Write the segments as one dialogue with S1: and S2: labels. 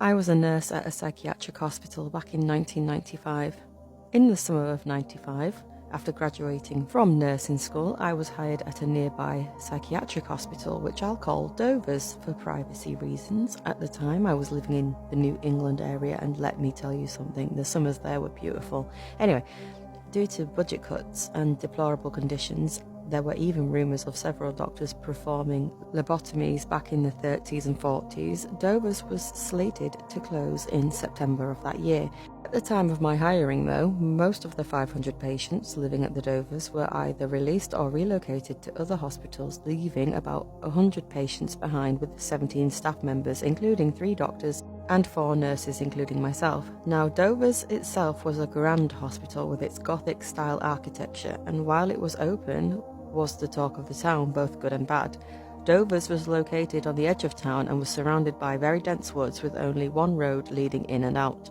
S1: I was a nurse at a psychiatric hospital back in 1995. In the summer of 95, after graduating from nursing school, I was hired at a nearby psychiatric hospital, which I'll call Dover's for privacy reasons. At the time, I was living in the New England area, and let me tell you something, the summers there were beautiful. Anyway, due to budget cuts and deplorable conditions, there were even rumours of several doctors performing lobotomies back in the 30s and 40s. Dover's was slated to close in September of that year. At the time of my hiring, though, most of the 500 patients living at the Dover's were either released or relocated to other hospitals, leaving about 100 patients behind with 17 staff members, including 3 doctors and 4 nurses, including myself. Now, Dover's itself was a grand hospital with its Gothic-style architecture, and while it was open, was the talk of the town, both good and bad. Dover's was located on the edge of town and was surrounded by very dense woods with only one road leading in and out.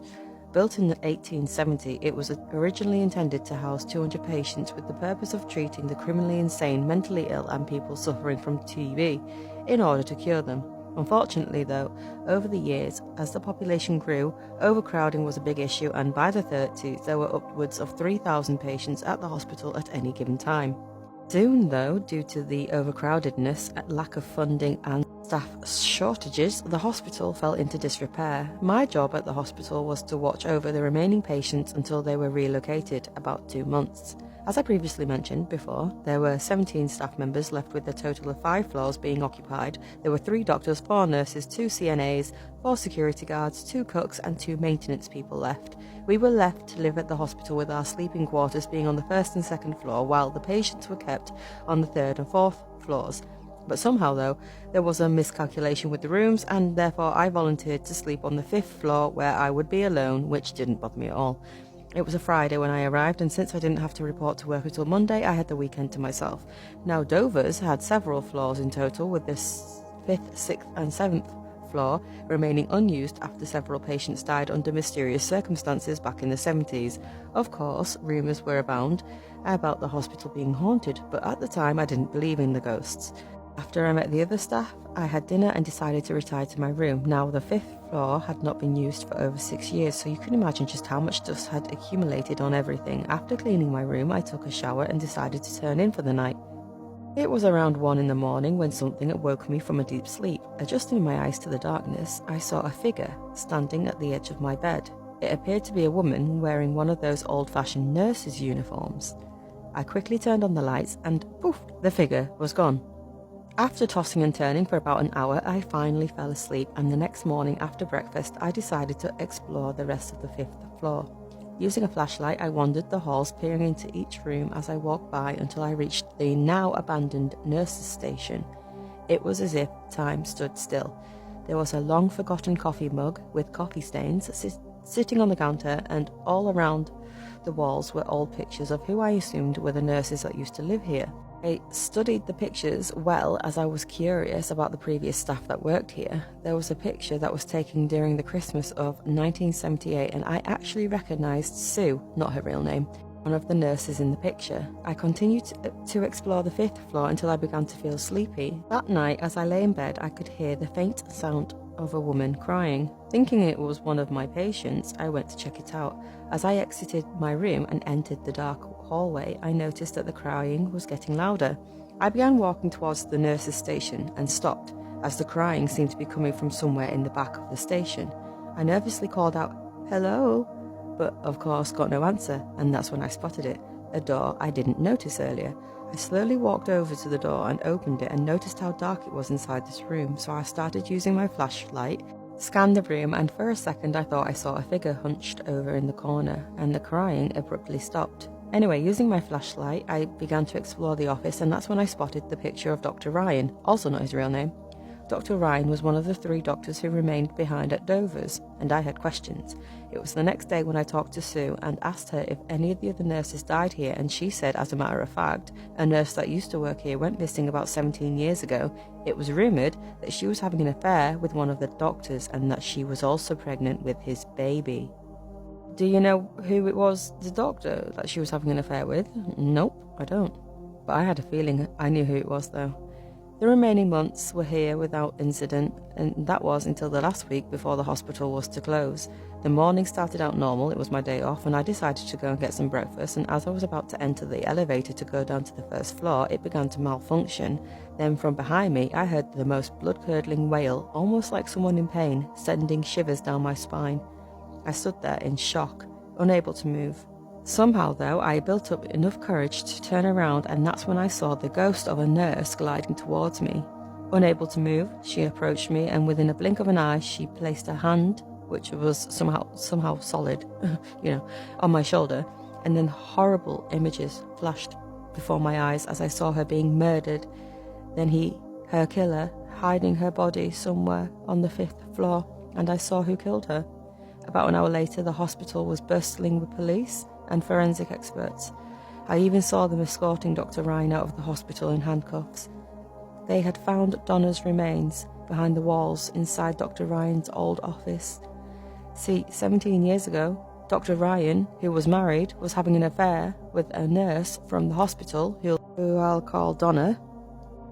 S1: Built in 1870, it was originally intended to house 200 patients with the purpose of treating the criminally insane, mentally ill and people suffering from TB in order to cure them. Unfortunately, though, over the years, as the population grew, overcrowding was a big issue, and by the 30s there were upwards of 3,000 patients at the hospital at any given time. Soon, though, due to the overcrowdedness, lack of funding and staff shortages, the hospital fell into disrepair. My job at the hospital was to watch over the remaining patients until they were relocated, about 2 months. As I previously mentioned before, there were 17 staff members left with a total of 5 floors being occupied. There were 3 doctors, 4 nurses, 2 CNAs, 4 security guards, 2 cooks and 2 maintenance people left. We were left to live at the hospital with our sleeping quarters being on the 1st and 2nd floor, while the patients were kept on the 3rd and 4th floors. But somehow, though, there was a miscalculation with the rooms, and therefore I volunteered to sleep on the 5th floor where I would be alone, which didn't bother me at all. It was a Friday when I arrived, and since I didn't have to report to work until Monday, I had the weekend to myself. Now, Dover's had several floors in total, with the 5th, 6th and 7th floor remaining unused after several patients died under mysterious circumstances back in the 70s. Of course, rumours were abound about the hospital being haunted, but at the time I didn't believe in the ghosts. After I met the other staff, I had dinner and decided to retire to my room. Now, the 5th floor had not been used for over 6 years, so you can imagine just how much dust had accumulated on everything. After cleaning my room, I took a shower and decided to turn in for the night. It was around 1 in the morning when something awoke me from a deep sleep. Adjusting my eyes to the darkness, I saw a figure standing at the edge of my bed. It appeared to be a woman wearing one of those old-fashioned nurses' uniforms. I quickly turned on the lights and poof, the figure was gone. After tossing and turning for about an hour, I finally fell asleep, and the next morning after breakfast, I decided to explore the rest of the 5th floor. Using a flashlight, I wandered the halls, peering into each room as I walked by until I reached the now abandoned nurses' station. It was as if time stood still. There was a long-forgotten coffee mug with coffee stains sitting on the counter, and all around the walls were old pictures of who I assumed were the nurses that used to live here. I studied the pictures well as I was curious about the previous staff that worked here. There was a picture that was taken during the Christmas of 1978, and I actually recognised Sue, not her real name, one of the nurses in the picture. I continued to explore the 5th floor until I began to feel sleepy. That night, as I lay in bed, I could hear the faint sound of a woman crying. Thinking it was one of my patients, I went to check it out. As I exited my room and entered the dark hallway, I noticed that the crying was getting louder. I began walking towards the nurse's station and stopped, as the crying seemed to be coming from somewhere in the back of the station. I nervously called out, "Hello?" but of course got no answer, and that's when I spotted it, a door I didn't notice earlier. I slowly walked over to the door and opened it and noticed how dark it was inside this room, so I started using my flashlight, scanned the room, and for a second I thought I saw a figure hunched over in the corner, and the crying abruptly stopped. Anyway, using my flashlight, I began to explore the office, and that's when I spotted the picture of Dr. Ryan, also not his real name. Dr. Ryan was one of the 3 doctors who remained behind at Dover's, and I had questions. It was the next day when I talked to Sue and asked her if any of the other nurses died here, and she said, as a matter of fact, a nurse that used to work here went missing about 17 years ago. It was rumoured that she was having an affair with one of the doctors, and that she was also pregnant with his baby. Do you know who it was, the doctor, that she was having an affair with? Nope, I don't. But I had a feeling I knew who it was, though. The remaining months were here without incident, and that was until the last week before the hospital was to close. The morning started out normal, it was my day off, and I decided to go and get some breakfast, and as I was about to enter the elevator to go down to the first floor, it began to malfunction. Then from behind me, I heard the most blood-curdling wail, almost like someone in pain, sending shivers down my spine. I stood there in shock, unable to move. Somehow, though, I built up enough courage to turn around, and that's when I saw the ghost of a nurse gliding towards me. Unable to move, she approached me, and within a blink of an eye, she placed her hand, which was somehow solid, on my shoulder, and then horrible images flashed before my eyes as I saw her being murdered. Then her killer, hiding her body somewhere on the 5th floor, and I saw who killed her. About an hour later, the hospital was bustling with police and forensic experts. I even saw them escorting Dr. Ryan out of the hospital in handcuffs. They had found Donna's remains behind the walls inside Dr. Ryan's old office. See, 17 years ago, Dr. Ryan, who was married, was having an affair with a nurse from the hospital, who I'll call Donna.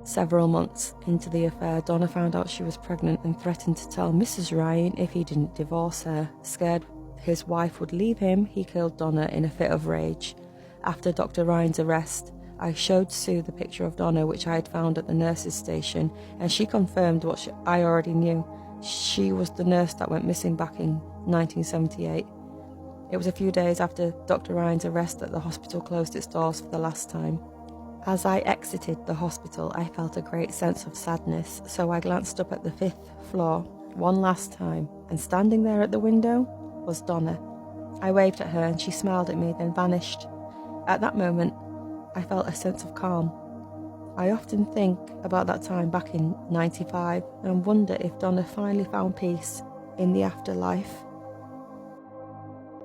S1: Several months into the affair, Donna found out she was pregnant and threatened to tell Mrs. Ryan if he didn't divorce her. Scared his wife would leave him, he killed Donna in a fit of rage. After Dr. Ryan's arrest, I showed Sue the picture of Donna which I had found at the nurse's station, and she confirmed what I already knew. She was the nurse that went missing back in 1978. It was a few days after Dr. Ryan's arrest that the hospital closed its doors for the last time. As I exited the hospital, I felt a great sense of sadness, so I glanced up at the 5th floor one last time, and standing there at the window was Donna. I waved at her and she smiled at me, then vanished. At that moment, I felt a sense of calm. I often think about that time back in '95 and wonder if Donna finally found peace in the afterlife.